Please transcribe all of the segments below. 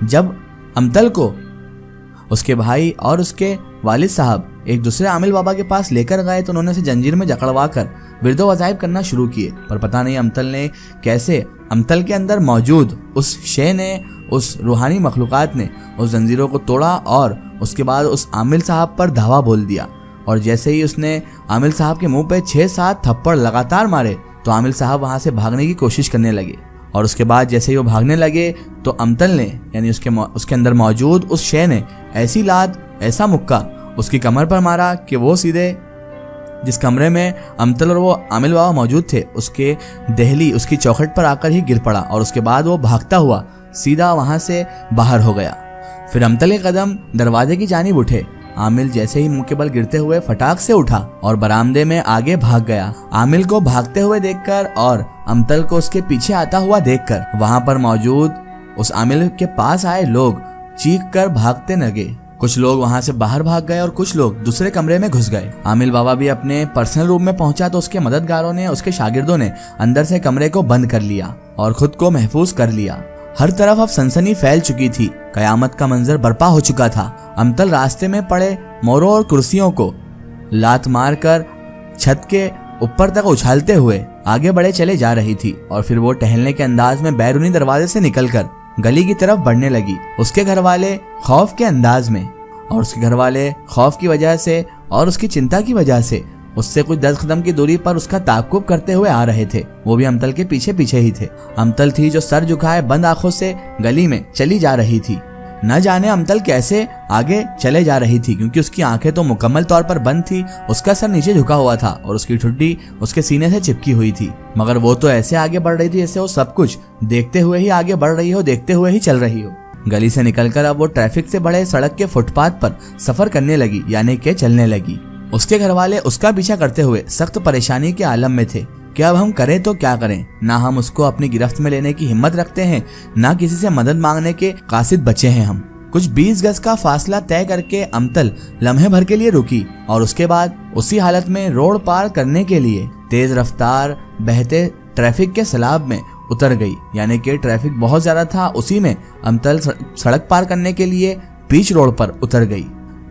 जब अमतल को उसके भाई और उसके वालिद साहब एक दूसरे आमिल बाबा के पास लेकर गए तो उन्होंने उसे जंजीर में जकड़वा कर विरदो वज़ाइफ करना शुरू किए। पर पता नहीं अमतल ने कैसे, अमतल के अंदर मौजूद उस शे ने, उस रूहानी मखलूक़ात ने उस जंजीरों को तोड़ा और उसके बाद उस आमिल साहब पर धावा बोल दिया। और जैसे ही उसने आमिल साहब के मुंह पे 6-7 थप्पड़ लगातार मारे तो आमिल साहब वहाँ से भागने की कोशिश करने लगे। और उसके बाद जैसे ही वो भागने लगे तो अमतल ने, यानी उसके अंदर मौजूद उस शे ने ऐसी लात, ऐसा मुक्का उसकी कमर पर मारा कि वो सीधे जिस कमरे में अमतल और वो आमिल बाबा मौजूद थे उसके दहली, उसकी चौखट पर आकर ही गिर पड़ा। और उसके बाद वो भागता हुआ सीधा वहां से बाहर हो गया। फिर अमतल के कदम दरवाजे की जानिब उठे। आमिल जैसे ही मुंह के बल गिरते हुए फटाक से उठा और बरामदे में आगे भाग गया। आमिल को भागते हुए देखकर और अमतल को उसके पीछे आता हुआ देखकर वहां पर मौजूद उस आमिल के पास आए लोग चीख कर भागते लगे। कुछ लोग वहां से बाहर भाग गए और कुछ लोग दूसरे कमरे में घुस गए। आमिल बाबा भी अपने पर्सनल रूम में पहुंचा तो उसके मददगारों ने, उसके शागिर्दों ने अंदर से कमरे को बंद कर लिया और खुद को महफूज कर लिया। हर तरफ अब सनसनी फैल चुकी थी। कयामत का मंजर बर्पा हो चुका था। अमतल रास्ते में पड़े मोरों और कुर्सियों को लात मार कर छत के ऊपर तक उछालते हुए आगे बढ़े चले जा रही थी। और फिर वो टहलने के अंदाज में बैरूनी दरवाजे से निकलकर गली की तरफ बढ़ने लगी। उसके घर वाले खौफ के अंदाज में, और उसके घर वाले खौफ की वजह से और उसकी चिंता की वजह से उससे कुछ 10 कदम की दूरी पर उसका ताक़ुब करते हुए आ रहे थे। वो भी अमतल के पीछे पीछे ही थे। अमतल थी जो सर झुकाए बंद आंखों से गली में चली जा रही थी। न जाने अमतल कैसे आगे चले जा रही थी, क्योंकि उसकी आंखें तो मुकम्मल तौर पर बंद थी। उसका सर नीचे झुका हुआ था और उसकी ठुड्डी उसके सीने से चिपकी हुई थी। मगर वो तो ऐसे आगे बढ़ रही थी जैसे वो सब कुछ देखते हुए ही आगे बढ़ रही हो, देखते हुए ही चल रही हो। गली से निकलकर अब वो ट्रैफिक से बड़े सड़क के फुटपाथ पर सफर करने लगी, यानी कि चलने लगी। उसके घर वाले उसका पीछा करते हुए सख्त परेशानी के आलम में थे कि अब हम करें तो क्या करें। ना हम उसको अपनी गिरफ्त में लेने की हिम्मत रखते हैं, ना किसी से मदद मांगने के कासिद बचे हैं हम। कुछ 20 गज का फासला तय करके अमतल लम्हे भर के लिए रुकी और उसके बाद उसी हालत में रोड पार करने के लिए तेज रफ्तार बहते ट्रैफिक के सैलाब में उतर गई। यानी कि ट्रैफिक बहुत ज्यादा था, उसी में अमतल सड़क पार करने के लिए बीच रोड पर उतर गई।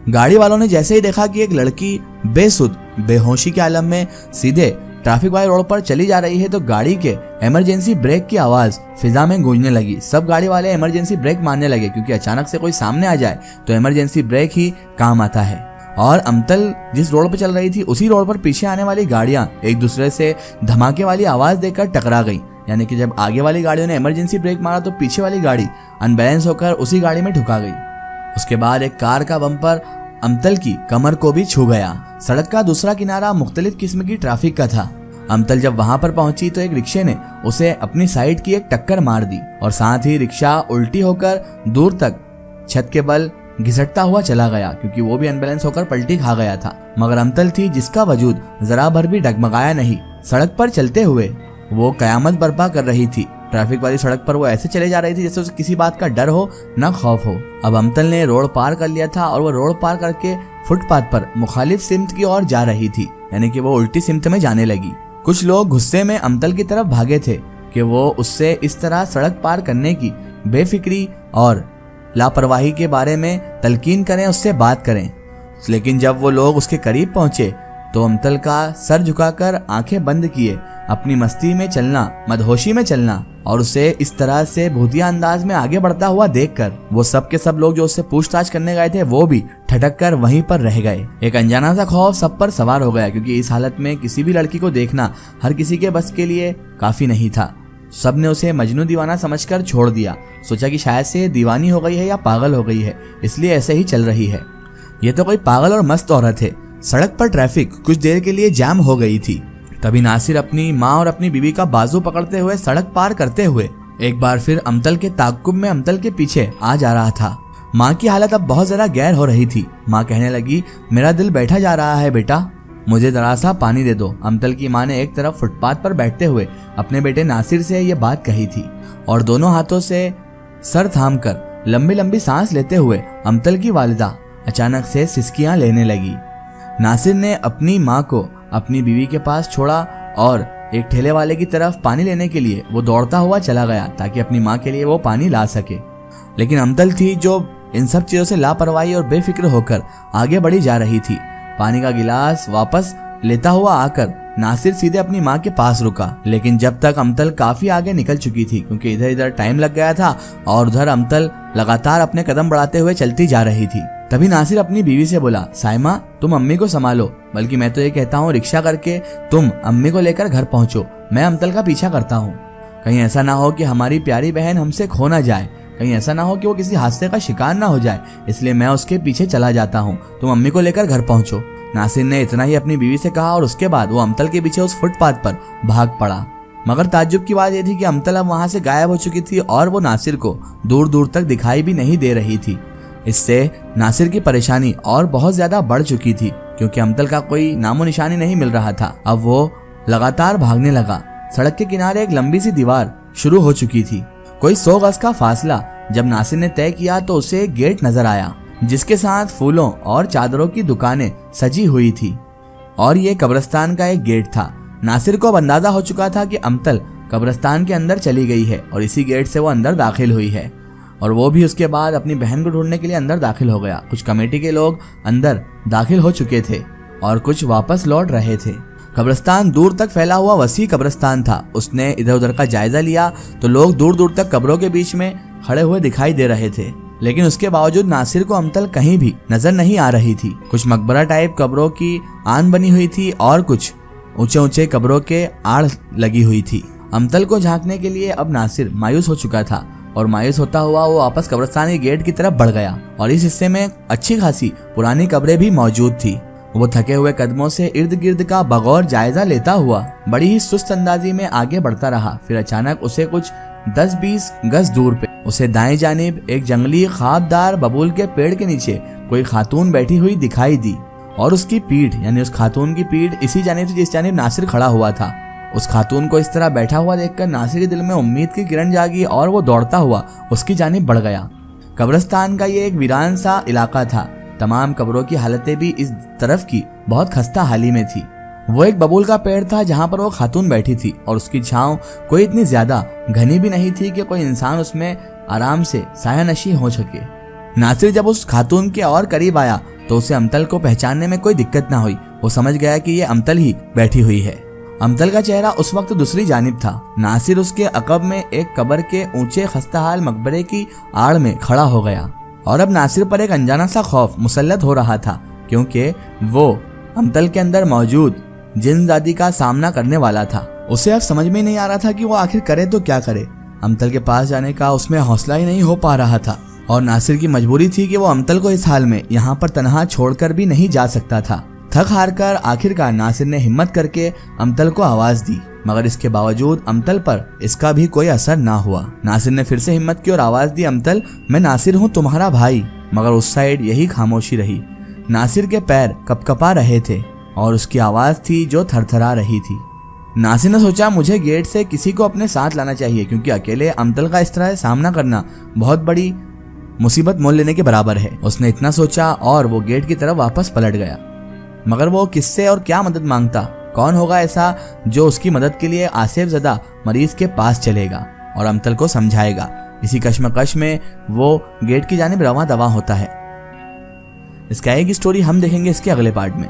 गाड़ी वालों ने जैसे ही देखा कि एक लड़की बेसुध बेहोशी के आलम में सीधे ट्रैफिक वाले रोड पर चली जा रही है तो गाड़ी के इमरजेंसी ब्रेक की आवाज फिजा में गूंजने लगी। सब गाड़ी वाले इमरजेंसी ब्रेक मारने लगे, क्योंकि अचानक से कोई सामने आ जाए तो इमरजेंसी ब्रेक ही काम आता है। और अमतल जिस रोड पर चल रही थी उसी रोड पर पीछे आने वाली गाड़ियां एक दूसरे से धमाके वाली आवाज देकर टकरा गई। यानी कि जब आगे वाली गाड़ियों ने इमरजेंसी ब्रेक मारा तो पीछे वाली गाड़ी अनबैलेंस होकर उसी गाड़ी में ठुका गई। उसके बाद एक कार का बम्पर अमतल की कमर को भी छू गया। सड़क का दूसरा किनारा मुख्तलिफ किस्म की ट्रैफिक का था। अमतल जब वहां पर पहुंची तो एक रिक्शे ने उसे अपनी साइड की एक टक्कर मार दी और साथ ही रिक्शा उल्टी होकर दूर तक छत के बल घिसटता हुआ चला गया, क्योंकि वो भी अनबैलेंस होकर पलटी खा गया था। मगर अमतल थी जिसका वजूद जरा भर भी डगमगाया नहीं। सड़क पर चलते हुए वो कयामत बर्पा कर रही थी। ट्रैफिक वाली सड़क पर वो ऐसे चले जा रही थी जैसे उसे किसी बात का डर हो न खौफ हो। अब अमतल ने रोड पार कर लिया था और वो रोड पार करके फुटपाथ पर मुखालिफ सिमत की ओर जा रही थी, यानी कि वो उल्टी सिमत में जाने लगी। कुछ लोग गुस्से में अमतल की तरफ भागे थे कि वो उससे इस तरह सड़क पार करने की बेफिक्री और लापरवाही के बारे में तलकीन करें, उससे बात करें। लेकिन जब वो लोग उसके करीब पहुंचे तो अमतल का सर झुकाकर आंखें बंद किए अपनी मस्ती में चलना, मदहोशी में चलना और उसे इस तरह से भूतिया अंदाज में आगे बढ़ता हुआ देखकर वो सब के सब लोग जो उससे पूछताछ करने गए थे वो भी ठटक कर वहीं पर रह गए। एक अनजाना सा खौफ सब पर सवार हो गया, क्योंकि इस हालत में किसी भी लड़की को देखना हर किसी के बस के लिए काफी नहीं था। सब ने उसे मजनू दीवाना समझकर छोड़ दिया। सोचा कि शायद से दीवानी हो गई है या पागल हो गई है, इसलिए ऐसे ही चल रही है। ये तो कोई पागल और मस्त औरत है। सड़क पर ट्रैफिक कुछ देर के लिए जाम हो गई थी। तभी नासिर अपनी माँ और अपनी बीवी का बाजू पकड़ते हुए सड़क पार करते हुए एक बार फिर अमतल के ताक़ुब में अमतल के पीछे आ जा रहा था। माँ की हालत अब बहुत जरा गैर हो रही थी। माँ कहने लगी, मेरा दिल बैठा जा रहा है बेटा, मुझे जरा सा पानी दे दो। अमतल की माँ ने एक तरफ फुटपाथ पर बैठते हुए अपने बेटे नासिर से ये बात कही थी और दोनों हाथों से सर थाम कर लंबी लंबी सांस लेते हुए अमतल की वालिदा अचानक से सिसकियां लेने लगी। नासिर ने अपनी माँ को अपनी बीवी के पास छोड़ा और एक ठेले वाले की तरफ पानी लेने के लिए वो दौड़ता हुआ चला गया ताकि अपनी माँ के लिए वो पानी ला सके। लेकिन अमतल थी जो इन सब चीजों से लापरवाही और बेफिक्र होकर आगे बढ़ी जा रही थी। पानी का गिलास वापस लेता हुआ आकर नासिर सीधे अपनी माँ के पास रुका, लेकिन जब तक अमतल काफी आगे निकल चुकी थी क्योंकि इधर इधर टाइम लग गया था और उधर अमतल लगातार अपने कदम बढ़ाते हुए चलती जा रही थी। तभी नासिर अपनी बीवी से बोला, साइमा तुम अम्मी को संभालो, बल्कि मैं तो ये कहता हूँ रिक्शा करके तुम अम्मी को लेकर घर पहुंचो, मैं अमतल का पीछा करता हूँ। कहीं ऐसा ना हो कि हमारी प्यारी बहन हमसे खो ना जाए, कहीं ऐसा ना हो कि वो किसी हादसे का शिकार ना हो जाए, इसलिए मैं उसके पीछे चला जाता हूँ, तुम अम्मी को लेकर घर पहुंचो। नासिर ने इतना ही अपनी बीवी से कहा और उसके बाद वो अमतल के पीछे उस फुटपाथ पर भाग पड़ा। मगर ताज्जुब की बात यह थी कि अमतल अब वहां से गायब हो चुकी थी और वो नासिर को दूर दूर तक दिखाई भी नहीं दे रही थी। इससे नासिर की परेशानी और बहुत ज्यादा बढ़ चुकी थी क्योंकि अमतल का कोई नामो निशानी नहीं मिल रहा था। अब वो लगातार भागने लगा। सड़क के किनारे एक लंबी सी दीवार शुरू हो चुकी थी। कोई 100 गज का फासला जब नासिर ने तय किया तो उसे एक गेट नजर आया जिसके साथ फूलों और चादरों की दुकानें सजी हुई थी और ये कब्रिस्तान का एक गेट था। नासिर को अब अंदाजा हो चुका था कि अमतल कब्रिस्तान के अंदर चली गई है और इसी गेट से वो अंदर दाखिल हुई है और वो भी उसके बाद अपनी बहन को ढूंढने के लिए अंदर दाखिल हो गया। कुछ कमेटी के लोग अंदर दाखिल हो चुके थे और कुछ वापस लौट रहे थे। कब्रिस्तान दूर तक फैला हुआ वसी कब्रिस्तान था। उसने इधर उधर का जायजा लिया तो लोग दूर दूर तक कब्रों के बीच में खड़े हुए दिखाई दे रहे थे, लेकिन उसके बावजूद नासिर को अमतल कहीं भी नजर नहीं आ रही थी। कुछ मकबरा टाइप कब्रों की आन बनी हुई थी और कुछ ऊंचे ऊंचे कब्रों के आड़ लगी हुई थी। अमतल को झांकने के लिए अब नासिर मायूस हो चुका था और मायूस होता हुआ वो वापस कब्रिस्तान के गेट की तरफ बढ़ गया और इस हिस्से में अच्छी खासी पुरानी कब्रें भी मौजूद थी। वो थके हुए कदमों से इर्द गिर्द का बगौर जायजा लेता हुआ बड़ी ही सुस्त अंदाजी में आगे बढ़ता रहा। फिर अचानक उसे कुछ 10-20 गज दूर पे उसे दाएं जानिब एक जंगली खाबदार बबूल के पेड़ के नीचे कोई खातून बैठी हुई दिखाई दी और उसकी पीठ यानी उस खातून की पीठ इसी जानिब थी जिस जानिब नासिर खड़ा हुआ था। उस खातून को इस तरह बैठा हुआ देखकर नासिर के दिल में उम्मीद की किरण जागी और वो दौड़ता हुआ उसकी जानिब बढ़ गया। कब्रिस्तान का ये एक वीरान सा इलाका था। तमाम कब्रों की हालतें भी इस तरफ की बहुत खस्ता हाली में थी। वो एक बबूल का पेड़ था जहां पर वो खातून बैठी थी और उसकी छांव कोई इतनी ज्यादा घनी भी नहीं थी कि कोई इंसान उसमें आराम से सायानशी हो सके। नासिर जब उस खातून के और करीब आया तो उसे अमतल को पहचानने में कोई दिक्कत ना हुई। वो समझ गया कि ये अमतल ही बैठी हुई है। अमतल का चेहरा उस वक्त दूसरी जानिब था। नासिर उसके अकब में एक कब्र के ऊंचे खस्ताहाल मकबरे की आड़ में खड़ा हो गया और अब नासिर पर एक अनजाना सा खौफ मुसल्लत हो रहा था क्योंकि वो अमतल के अंदर मौजूद जिन्नजादी का सामना करने वाला था। उसे अब समझ में नहीं आ रहा था कि वो आखिर करे तो क्या करे। अमतल के पास जाने का उसमें हौसला ही नहीं हो पा रहा था और नासिर की मजबूरी थी कि वो अमतल को इस हाल में यहाँ पर तनहा छोड़कर भी नहीं जा सकता था। थक हार कर आखिरकार नासिर ने हिम्मत करके अमतल को आवाज दी, मगर इसके बावजूद अमतल पर इसका भी कोई असर ना हुआ। नासिर ने फिर से हिम्मत की और आवाज दी, अमतल मैं नासिर हूँ तुम्हारा भाई। मगर उस साइड यही खामोशी रही। नासिर के पैर कपकपा रहे थे और उसकी आवाज थी जो थरथरा रही थी। नासिर ने सोचा मुझे गेट से किसी को अपने साथ लाना चाहिए क्योंकि अकेले अमतल का इस तरह सामना करना बहुत बड़ी मुसीबत मोल लेने के बराबर है। उसने इतना सोचा और वो गेट की तरफ वापस पलट गया। मगर वो किससे और क्या मदद मांगता? कौन होगा ऐसा जो उसकी मदद के लिए आसिफ ज़दा मरीज के पास चलेगा और अमतल को समझाएगा? इसी कश्मकश में वो गेट की जानिब रवां दवा होता है। इसका एक स्टोरी हम देखेंगे इसके अगले पार्ट में।